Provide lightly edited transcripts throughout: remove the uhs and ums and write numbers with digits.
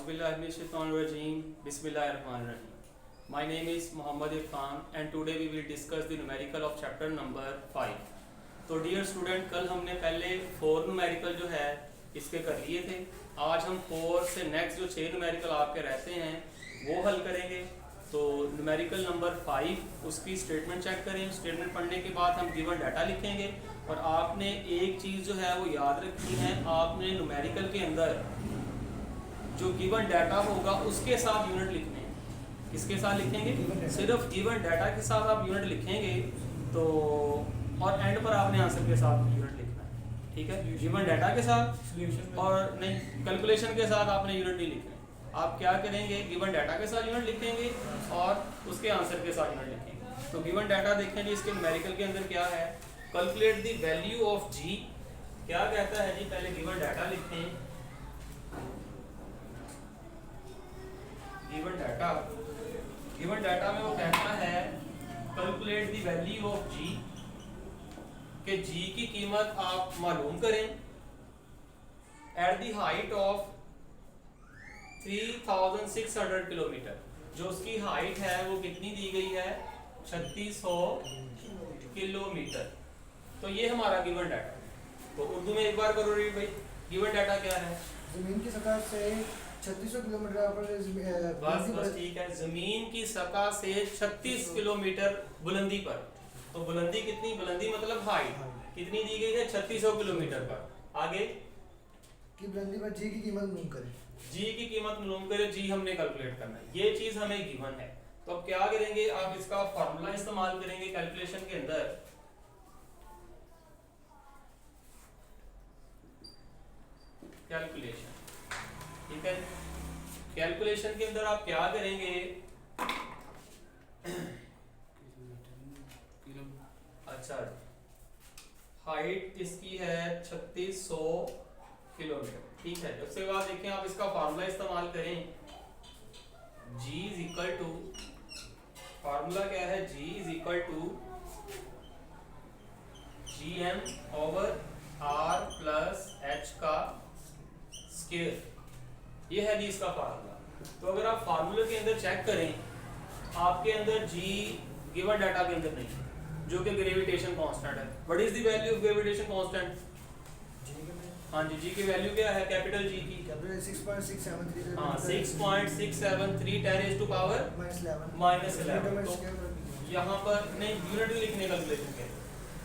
Auzubillahiminash-shaytanir-rajeem. Bismillahir-rahmanir-rahim. My name is Muhammad Irfan and today we will discuss the numerical of chapter number 5. तो dear student, कल हमने पहले 4 numerical जो है इसके कर लिए थे। आज हम 4 से नेक्स्ट जो 6 न्यूमेरिकल आपके रहते हैं वो हल करेंगे। तो न्यूमेरिकल नंबर 5 उसकी स्टेटमेंट चेक करें। स्टेटमेंट पढ़ने के बाद हम गिवन डाटा लिखेंगे और आपने एक चीज़ जो है वो याद रखनी है, आपने न्यूमेरिकल के अंदर जो गिवन डाटा होगा उसके साथ यूनिट लिखने हैं। किसके साथ लिखेंगे? सिर्फ गिवन डाटा के साथ आप यूनिट लिखेंगे तो और एंड पर आपने आंसर के साथ यूनिट लिखना है। ठीक है, गिवन डाटा के साथ और नहीं कैलकुलेशन के साथ आपने यूनिट नहीं लिखना है। आप क्या करेंगे? गिवन डाटा के साथ यूनिट लिखेंगे और उसके आंसर के साथ यूनिट लिखेंगे। तो गिवन डाटा देखें जी, इसके न्यूमेरिकल के अंदर क्या है? कैलकुलेट द वैल्यू ऑफ जी। क्या कहता है जी? पहले गिवन डाटा लिखते हैं। गिवन डाटा में वो कहता है कैलकुलेट द वैल्यू ऑफ जी, कि जी की कीमत आप मालूम करें at the height of 3600 kilometre. जो उसकी हाइट है वो कितनी दी गई है? 3600 किलोमीटर। तो ये हमारा गिवन डाटा। तो उर्दू में एक बार करो रीड भाई। गिवन डाटा क्या है? जमीन की सतह से 3600 किलोमीटर पर बस ठीक है। जमीन की सतह से 36 किलोमीटर बुलंदी पर। तो बुलंदी कितनी? बुलंदी मतलब हाइट कितनी दी गई है? 3600 किलोमीटर पर। आगे की बुलंदी पर जी की कीमत मालूम करें। जी की कीमत मालूम करें। जी हमने कैलकुलेट करना है, ये चीज हमें गिवन है। तो अब क्या करेंगे? आप इसका फार्मूला इस्तेमाल करेंगे कैलकुलेशन के अंदर। कैलकुलेशन, ठीक है। कैलकुलेशन के अंदर आप क्या करेंगे? अच्छा, हाइट इसकी है 3600 किलोमीटर, ठीक है। उसके बाद देखें आप इसका फार्मूला इस्तेमाल करें। G is equal to, formula क्या है? G is equal to GM over R plus H का स्क्वायर। ये है जी इसका फार्मूला। तो अगर आप फार्मूले के अंदर चेक करें, आपके अंदर G गिवन डाटा के अंदर नहीं है, जो कि ग्रेविटेशन कांस्टेंट है। What is the value of gravitation constant? हाँ जी, जी की वैल्यू क्या है? कैपिटल जी की कैपिटल 6.673। हाँ, 6.673 10 raised to power -11। तो यहाँ पर नहीं यूनिट भी लिखने कैलकुलेशन के,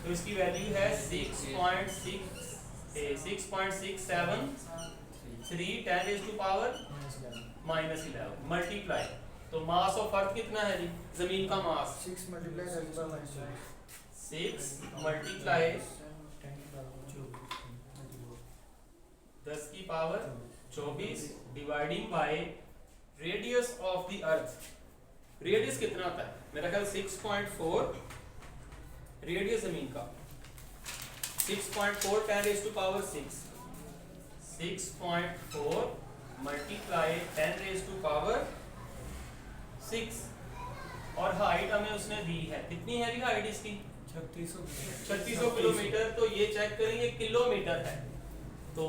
तो इसकी वैल्यू है 6.673 10 raised to power -11 मल्टीप्लाई। तो मास ऑफ अर्थ कितना है जी? जमीन का मास 6 मल्टीप्लाई 6 मल्टीप्लाई 10 की power 24 dividing by radius of the earth. Radius कितना आता है? मेरा ख्याल 6.4 रेडियस जमीन का। 6.4 10 raised to power 6 6.4 multiply 10 raised to power 6 और हाइट हमें उसने दी है। कितनी है हाइट इसकी? 3600 किलोमीटर। तो ये चेक करेंगे किलोमीटर है, तो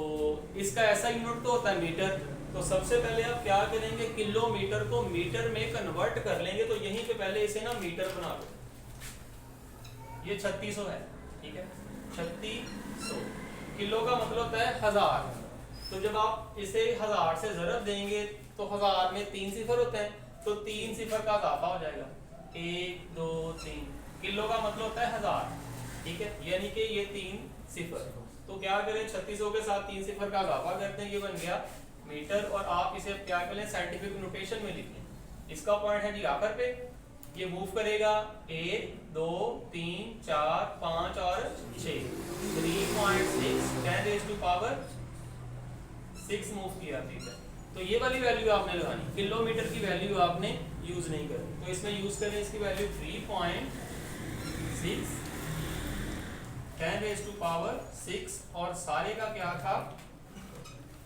इसका ऐसा यूनिट तो होता है मीटर। तो सबसे पहले आप क्या करेंगे? किलोमीटर को मीटर में कन्वर्ट कर लेंगे। तो यहीं पे पहले इसे ना मीटर बना लो। ये 3600 है, ठीक है। 3600 किलो का मतलब होता है 1000। तो जब आप इसे 1000 से ज़रब देंगे तो 1000 में 3 सिफर होते हैं, तो 3 सिफर का इजाफा हो जाएगा। 1 2 3। किलो का मतलब होता है 1000, ठीक है। यानी कि ये 3 सिफर। तो क्या करें? 3600 के साथ 3 सिफर का इजाफा करते हैं, ये बन गया मीटर। और आप इसे क्या करें? साइंटिफिक नोटेशन में लिखें। इसका पॉइंट है जी आखिर पे, ये मूव करेगा 1 2 3 4 5 और 6। 3.6 10 raised to power 6 मूव किया, ठीक है। तो ये वाली वैल्यू आपने लगानी, किलोमीटर की वैल्यू आपने यूज नहीं करनी। तो इसमें यूज करें इसकी वैल्यू 3.6 10 raised to power 6 और सारे का क्या था?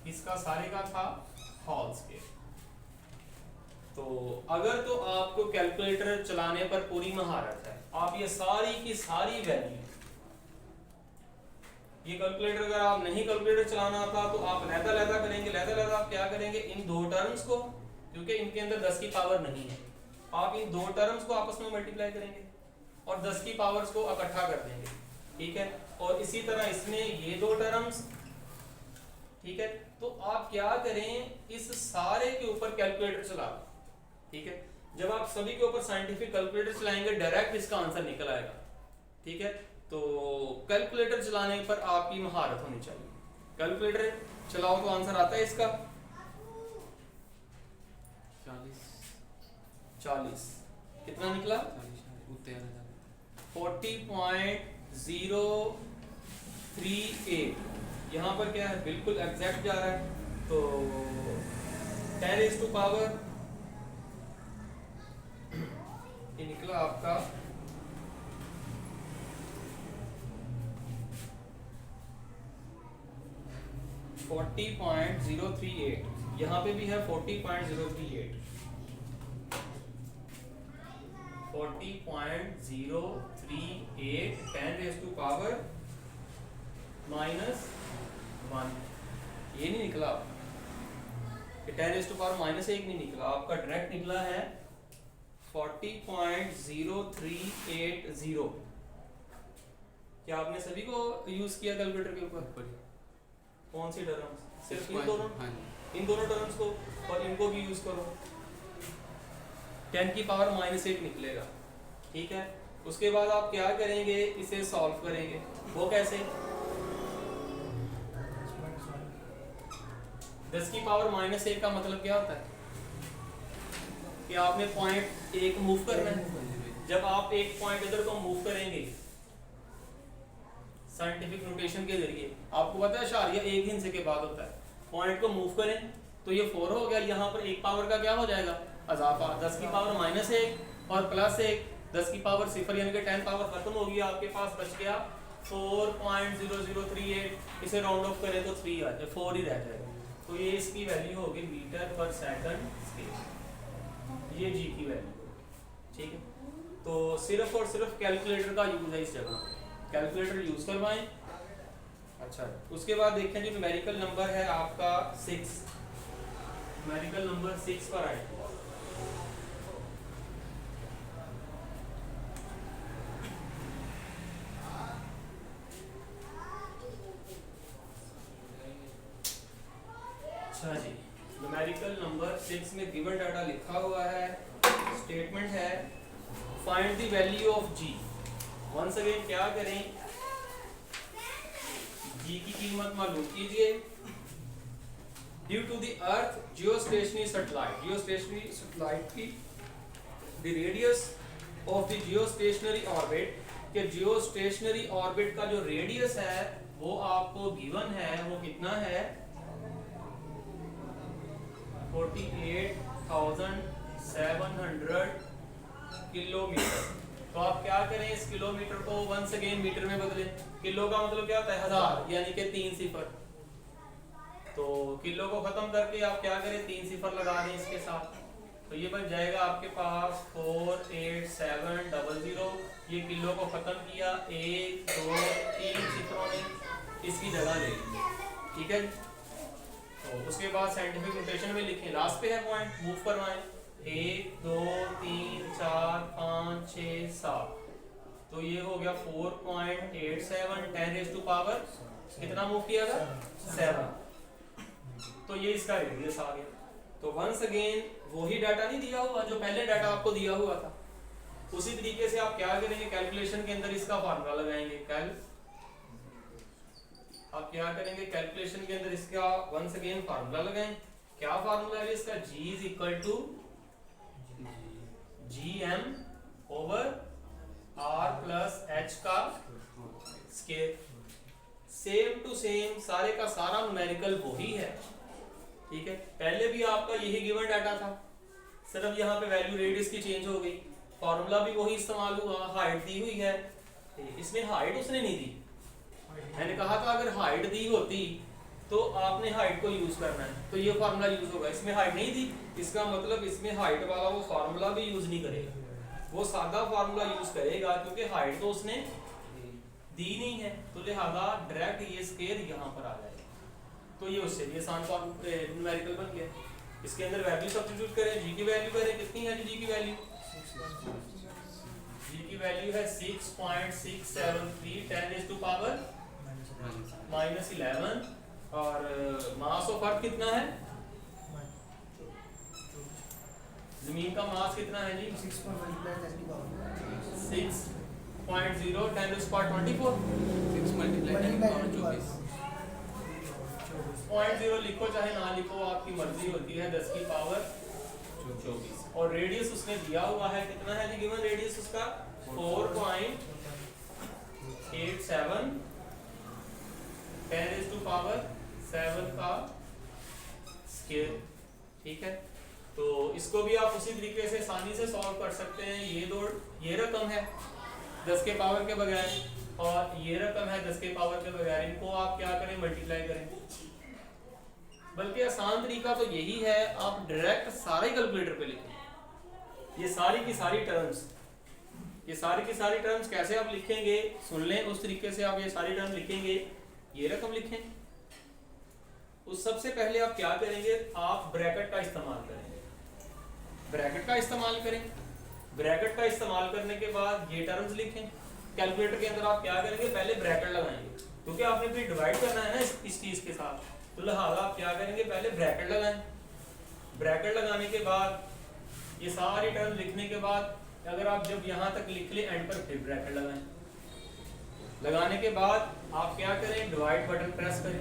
इसका सारे का था होल स्क्वायर। तो अगर तो आपको कैलकुलेटर चलाने पर पूरी महारत है, आप ये सारी की सारी वैल्यू ये कैलकुलेटर अगर आप नहीं कैलकुलेटर चलाना आता तो आप लहदा करेंगे। लहदा आप क्या करेंगे, इन दो टर्म्स को, क्योंकि इनके अंदर 10 की पावर नहीं है, आप इन दो टर्म्स को आपस में मल्टीप्लाई करेंगे और 10 की पावर्स को इकट्ठा कर देंगे, ठीक है। और इसी तरह इसमें ये दो टर्म्स, ठीक है। तो आप क्या करें, इस सारे के ऊपर कैलकुलेटर चला, ठीक है। जब आप सभी के ऊपर साइंटिफिक कैलकुलेटर चलाएंगे डायरेक्ट इसका आंसर निकल आएगा, ठीक है। तो कैलकुलेटर चलाने पर आपकी महारत होनी चाहिए। कैलकुलेटर चलाओ तो आंसर आता है इसका 40। कितना निकला? 40.038। यहाँ पर क्या है, बिल्कुल एग्जैक्ट जा रहा है। तो 10 raised to पावर ये निकला आपका 40.038। यहाँ पे भी है 40.038। 40.038 10 raised to पावर -1। ये नहीं निकला, 10 raised to पावर -1 नहीं निकला, आपका डायरेक्ट निकला है 40.0380। क्या आपने सभी को यूज किया कैलकुलेटर के ऊपर? कौन सी टर्म्स? सिर्फ इन दोनों टर्म्स को, और इनको भी यूज करो, 10 की पावर -1 निकलेगा, ठीक है। उसके बाद आप क्या करेंगे, इसे सॉल्व करेंगे। वो कैसे? 10 की पावर -1 का मतलब क्या होता है कि आपने पॉइंट एक मूव करना है। जब आप एक पॉइंट इधर को मूव करेंगे साइंटिफिक नोटेशन के जरिए, आपको पता है इशारिया एक ही हिस्से के बाद होता है। पॉइंट को मूव करें तो ये 4 हो गया, यहाँ पर एक पावर का क्या हो जाएगा, अजाफा। 10 की पावर -1 और +1, 10 की पावर 0 यानी कि 10 पावर खत्म होगी, आपके पास बच गया 4.0038। इसे राउंड ऑफ करें तो 3 आ जाए, 4 ही रह जाएगा। तो ये इसकी वैल्यू होगी मीटर पर सेकंड स्केल, ये जी की वैल्यू, ठीक है। तो सिर्फ और सिर्फ कैलकुलेटर का यूज है इस जगह, कैलकुलेटर यूज करवाएं। अच्छा, उसके बाद देखें जी न्यूमेरिकल नंबर है आपका 6। न्यूमेरिकल नंबर 6 पर आए। अच्छा जी, न्यूमेरिकल नंबर 6 में गिवन डाटा लिखा हुआ है, स्टेटमेंट है find the value of G. Once again क्या करें, जी की कीमत मालूम कीजिए। Due to the earth geostationary satellite की the radius of the geostationary orbit, के जियोस्टेशनरी ऑर्बिट का जो रेडियस है वो आपको गिवन है, वो कितना है 48,700 किलोमीटर। तो आप क्या करें, इस किलोमीटर को वंस अगेन मीटर में बदलें। किलो का मतलब क्या होता है 1000, यानी कि 3 सिफर। तो किलो को खत्म करके आप क्या करें, 3 सिफर लगा दें इसके साथ, तो ये बन जाएगा आपके पास 48700। ये किलो को खत्म किया 1 2 3 सिफरों ने इसकी जगह ले ली, ठीक है। तो उसके बाद साइंटिफिक नोटेशन में लिखें, लास्ट पे है पॉइंट, मूव करवाएं 1 2 3 4 5 6 7। तो ये हो गया 4.87 10 raised to पावर कितना मूव किया था 7। तो ये इसका रेडियस आ गया। तो वंस अगेन वही डाटा नहीं दिया हुआ जो पहले डाटा आपको दिया हुआ था, उसी तरीके से आप क्या करेंगे, कैलकुलेशन के अंदर इसका फार्मूला लगाएंगे। आप क्या करेंगे, कैलकुलेशन के अंदर इसका वंस अगेन फार्मूला लगाएं। क्या फार्मूला है इसका, G is equal to GM over R plus H का स्केयर। सेम टू सेम सारे का सारा न्यूमेरिकल वही है, ठीक है। पहले भी आपका यही गिवन डाटा था, सिर्फ यहाँ पे वैल्यू रेडियस की चेंज हो गई, फार्मूला भी वही इस्तेमाल हुआ, हाइट दी हुई है। इसमें हाइट उसने नहीं दी, मैंने कहा था अगर हाइट दी होती तो आपने हाइट को यूज करना है, तो ये फार्मूला यूज होगा। इसमें हाइट नहीं दी, इसका मतलब इसमें हाइट वाला वो फार्मूला भी यूज नहीं करेगा, वो सादा फार्मूला यूज करेगा, क्योंकि हाइट तो उसने दी नहीं है, तो लिहाजा डायरेक्ट ये स्केयर यहाँ पर आ जाएगा। तो ये उससे भी आसान न्यूमेरिकल बन गया। इसके अंदर वैल्यू सब्स्टिट्यूट करें, जी की वैल्यू करें, कितनी है जी की वैल्यू? जी की वैल्यू है 6.673 10⁻⁻11 और मास ऑफ अर्थ कितना है? जमीन का मास कितना है जी? 6.0 10⁻24 0 लिखो चाहे ना लिखो, आपकी मर्जी होती है। 10⁻24 और रेडियस उसने दिया हुआ है कितना है जी? गिवन रेडियस उसका 4.87 10⁻7 का स्क्वायर। ठीक है, तो इसको भी आप उसी तरीके से आसानी से सॉल्व कर सकते हैं। ये रकम है 10 के पावर के बगैर और ये रकम है 10 के पावर के बगैर, इनको आप क्या करें? मल्टीप्लाई करें। बल्कि आसान तरीका तो यही है, आप डायरेक्ट सारा ही कैलकुलेटर पे लिखें। ये सारी की सारी टर्म्स कैसे आप लिखेंगे सुन लें। उस तरीके से आप ये सारी टर्म लिखेंगे, ये रकम लिखें। उस सबसे पहले आप क्या करेंगे? आप ब्रैकेट का इस्तेमाल करेंगे। ब्रैकेट का इस्तेमाल करने के बाद ये टर्म्स लिखें। कैलकुलेटर के अंदर आप क्या करेंगे? पहले ब्रैकेट लगाएंगे, क्योंकि आपने फिर डिवाइड करना है ना इस चीज के साथ, तो लिहाजा आप क्या करेंगे? पहले ब्रैकेट लगाएं। ब्रैकेट लगाने के बाद ये सारी टर्म लिखने के बाद अगर आप जब यहाँ तक लिख ले एंड पर फिर ब्रैकेट लगाएं। लगाने के बाद आप क्या करें? डिवाइड बटन प्रेस करें।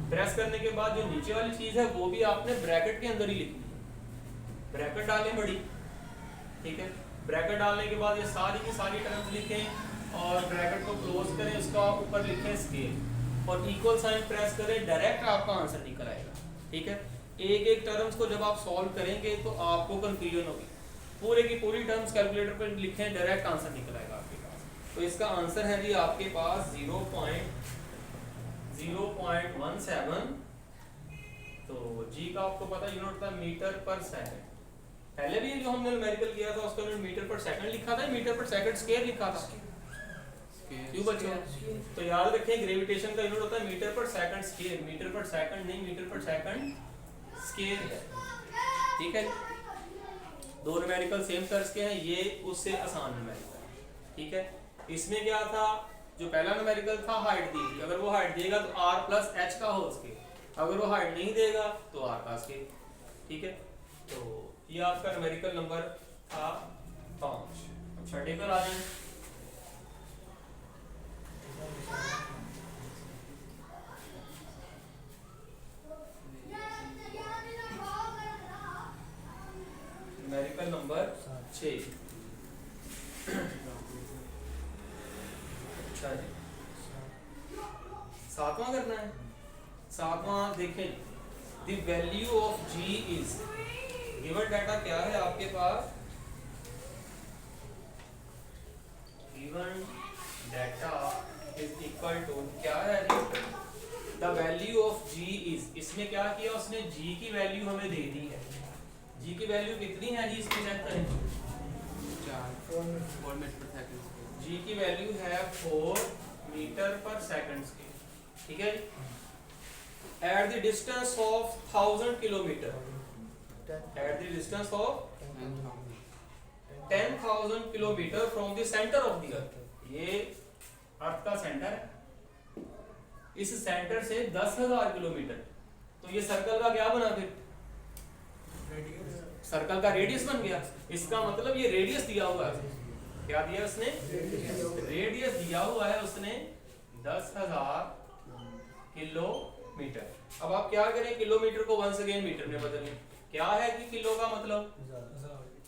प्रेस करने के बाद जो नीचे वाली चीज है वो भी आपने ब्रैकेट के अंदर ही लिखनी है। ब्रैकेट डालें बड़ी, ठीक है। ब्रैकेट डालने के बाद ये सारी की सारी टर्म्स लिखें और ब्रैकेट को क्लोज करें, उसका ऊपर लिखें स्केल और इक्वल साइन प्रेस करें, डायरेक्ट आपका आंसर निकल आएगा। ठीक है, एक एक टर्म्स को जब आप सॉल्व करेंगे तो आपको कंफ्यूजन होगी। पूरे की पूरी टर्म्स कैलकुलेटर पर लिखें, डायरेक्ट आंसर निकल आएगा आपके पास। तो इसका आंसर है जी आपके पास 0.017। तो जी का आपको पता यूनिट था मीटर पर सेकंड। पहले भी जो हमने न्यूमेरिकल किया था उसका मीटर पर सेकंड लिखा था, मीटर पर सेकंड स्क्वायर लिखा था। क्यों बच्चों? तो याद रखें ग्रेविटेशन का यूनिट होता है मीटर पर सेकंड स्क्वायर, मीटर पर सेकंड नहीं, मीटर पर सेकंड स्क्वायर है। ठीक है, दो न्यूमेरिकल सेम तर्ज के हैं, ये उससे आसान न्यूमेरिकल। ठीक है, इसमें क्या था? जो पहला न्यूमेरिकल था हाइट दी थी, अगर वो हाइट देगा तो r प्लस h का होल स्क्वायर, अगर वो हाइट नहीं देगा तो r का स्क्वायर। ठीक है, तो ये आपका न्यूमेरिकल नंबर था 5। अब छठे पर आ जाएं। Numerical number 6। अच्छा जी, 7वां करना है। 7वां देखें, the value of g is given data क्या है आपके पास? Given data is equal to क्या है? The value of g is, इसमें क्या किया उसने? g की वैल्यू हमें दे दी है। g की वैल्यू कितनी है जी? इसमें चेक करें। 4 मीटर पर सेकंड। g की वैल्यू है 4 मीटर पर सेकंड की। ठीक है, at the distance of 1000 kilometre, at the distance of 10,000 kilometre from the centre of the earth. ये अर्थ का सेंटर है, इस सेंटर से 10,000 किलोमीटर, तो ये सर्कल का क्या बना? फिर सर्कल का रेडियस बन गया। इसका मतलब ये रेडियस दिया हुआ है। क्या दिया उसने? रेडियस दिया हुआ है उसने 10,000 किलोमीटर। अब आप क्या करें? किलोमीटर को वंस अगेन मीटर में बदलें। क्या है कि किलो का मतलब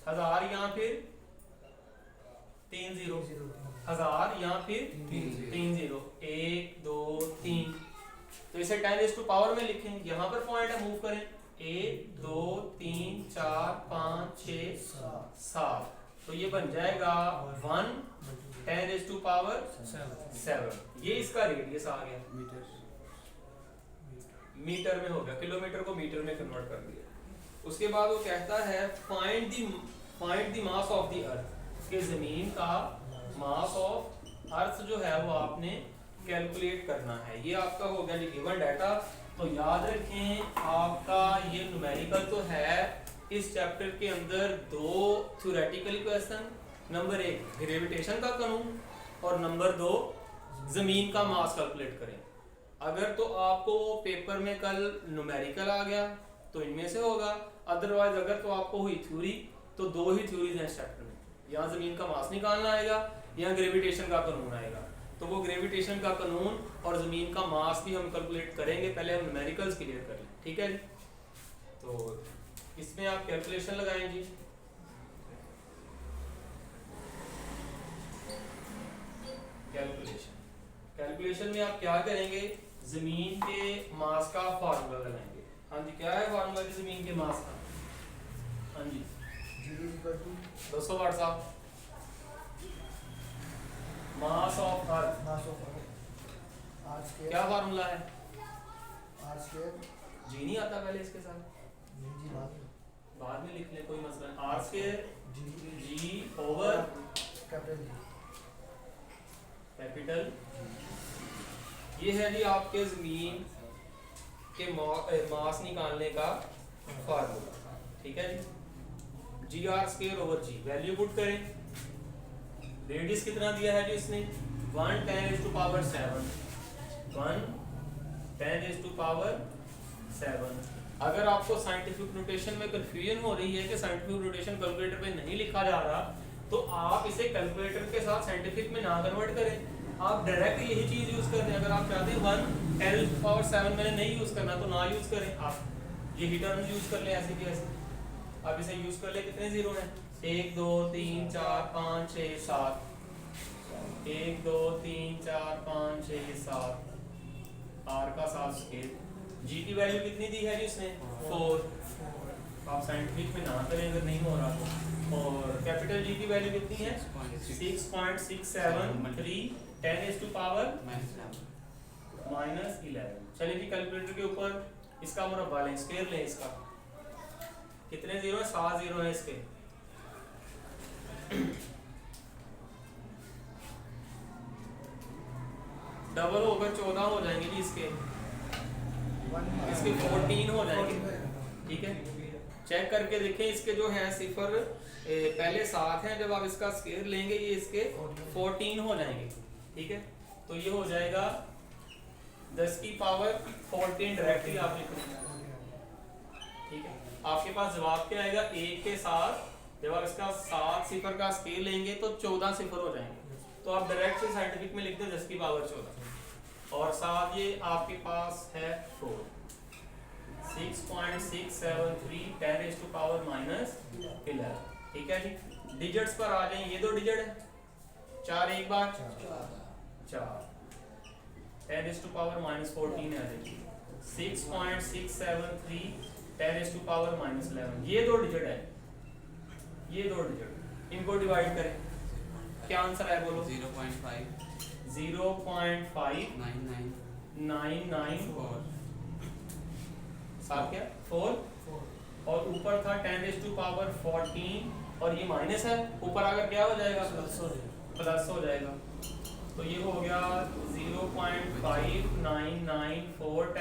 1000 या फिर 3 0, 1000 या फिर 3 0, 1 2 3। तो इसे 10⁻⁴ में लिखें। यहाँ पर पॉइंट है, मूव करें, 1 2 3 4 5 6 7। तो ये बन जाएगा 1 10⁻⁷। ये इसका रेडियस आ गया, मीटर में हो गया। किलोमीटर को मीटर में कन्वर्ट कर दिया। उसके बाद वो कहता है find the mass of the earth, कि जमीन का मास ऑफ अर्थ जो है वो आपने कैलकुलेट करना है। ये आपका हो गया जी गिवन डाटा। तो याद रखें आपका ये न्यूमेरिकल तो है इस चैप्टर के अंदर 2 थ्योरेटिकल क्वेश्चन, नंबर 1 ग्रेविटेशन का कानून और नंबर 2 जमीन का मास कैलकुलेट करें। अगर तो आपको पेपर में कल न्यूमेरिकल आ गया तो इनमें से होगा, अदरवाइज अगर तो आपको हुई थ्योरी तो 2 ही थ्योरीज हैं इस चैप्टर में, यहाँ जमीन का मास निकालना आएगा या ग्रेविटेशन का कानून आएगा। तो वो ग्रेविटेशन का कानून और जमीन का मास भी हम कैलकुलेट करेंगे, पहले हम न्यूमेरिकल्स क्लियर कर लें, ठीक है जी। तो इसमें आप कैलकुलेशन लगाएं जी। कैलकुलेशन में आप क्या करेंगे, जमीन के मास का फार्मूला लगाएंगे। हाँ जी, क्या है फार्मूला जी जमीन के मास का? हाँ जी 200 वाट साहब, मास ऑफ अर्थ। क्या फार्मूला है? जी नहीं आता पहले इसके साथ, बाद में लिख ले, कोई मसला नहीं। R square G over capital, ये है जी आपके जमीन के मास निकालने का फार्मूला, ठीक है जी। G R square over g, value put करें। रेडियस कितना दिया है जी इसने? 1 10⁻⁷, 1 10⁻⁷। अगर आपको साइंटिफिक नोटेशन में कंफ्यूजन हो रही है कि साइंटिफिक नोटेशन कैलकुलेटर पे नहीं लिखा जा रहा, तो आप इसे कैलकुलेटर के साथ साइंटिफिक में ना कन्वर्ट करें, आप डायरेक्ट यही चीज यूज कर दें। अगर आप चाहते हैं 1 10⁻⁷ मैंने नहीं यूज करना तो ना यूज करें, आप यही टर्म्स यूज कर लें ऐसे की ऐसे। आप इसे यूज कर ले, कितने जीरो हैं? 1 2 3 4 5 6 7, 1 2 3 4 5 6 7, आर का 7 स्केल। जी की वैल्यू कितनी दी है जी इसने? 4। आप साइंटिफिक में ना करें अगर नहीं हो रहा तो। और कैपिटल जी की वैल्यू कितनी है? 6.673 10⁻⁻11। चलिए जी कैलकुलेटर के ऊपर इसका मुरब्बा लें, स्क्वायर लें इसका। कितने जीरो है? 7 जीरो है इसके। डबल होकर 14 हो जाएंगे जी इसके 14 हो जाएंगे, ठीक है। चेक करके देखें, इसके जो है सिफर पहले 7 हैं, जब आप इसका स्क्वायर लेंगे ये इसके 14 हो जाएंगे, ठीक है। तो ये हो जाएगा 10 की पावर 14 डायरेक्टली आप लिख लेंगे, ठीक है। आपके पास जवाब क्या आएगा? 1 के साथ जब आप इसका 7 सिफर का स्केल लेंगे तो 14 सिफर हो जाएंगे। तो आप डायरेक्ट से साइंटिफिक में लिखते हैं 10 की पावर 14 और साथ ये आपके पास है 4। 6.673 10⁻⁻11, ठीक है जी। डिजिट्स पर आ जाए, ये 2 डिजिट है, 4 एक बार 4 10⁻⁻14 है देखिए 6.673 10⁻⁻11, ये 2 डिजिट है, ये 2 डिजिट, इनको डिवाइड करें, क्या आंसर है बोलो? 0.59994 साथ क्या 4 और ऊपर था 10⁻14 और ये माइनस है, ऊपर आकर क्या हो जाएगा? प्लस हो जाएगा। तो ये हो गया 0.5994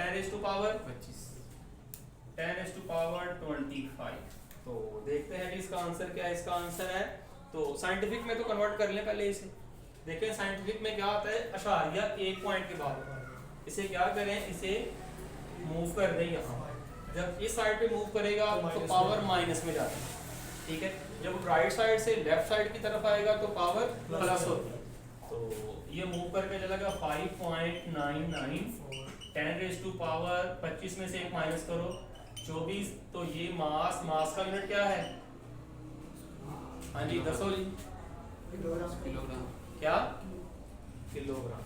10⁻25। तो देखते हैं कि इसका आंसर क्या है। इसका आंसर है, तो साइंटिफिक में तो कन्वर्ट कर लें पहले इसे। देखें साइंटिफिक में क्या होता है, अशारिया 1 पॉइंट के बाद इसे क्या करें, इसे मूव कर दें यहाँ। जब इस साइड पे मूव करेगा तो पावर माइनस में जाती है, ठीक है। जब राइट साइड से लेफ्ट साइड की तरफ आएगा तो पावर प्लस होती है। तो ये मूव करके चला गया 5.99 10⁻25 में से 1 माइनस करो 24। तो ये मास का यूनिट क्या है? हाँ जी दसो जी, किलोग्राम। क्या? किलोग्राम।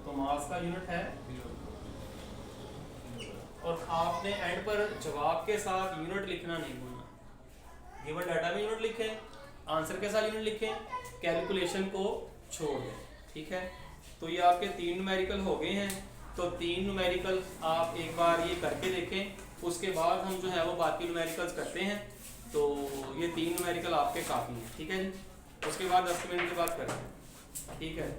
तो मास का यूनिट है और आपने एंड पर जवाब के साथ यूनिट लिखना नहीं भूलना। गिवन डाटा में यूनिट लिखें, आंसर के साथ यूनिट लिखें, कैलकुलेशन को छोड़ दें, ठीक है। तो ये आपके 3 न्यूमेरिकल हो गए हैं। तो 3 न्यूमेरिकल आप एक बार ये करके देखें, उसके बाद हम जो है वो बाकी न्यूमेरिकल्स करते हैं। तो ये 3 न्यूमेरिकल आपके काफ़ी हैं, ठीक है जी। उसके बाद 10 मिनट के बाद करें, ठीक है।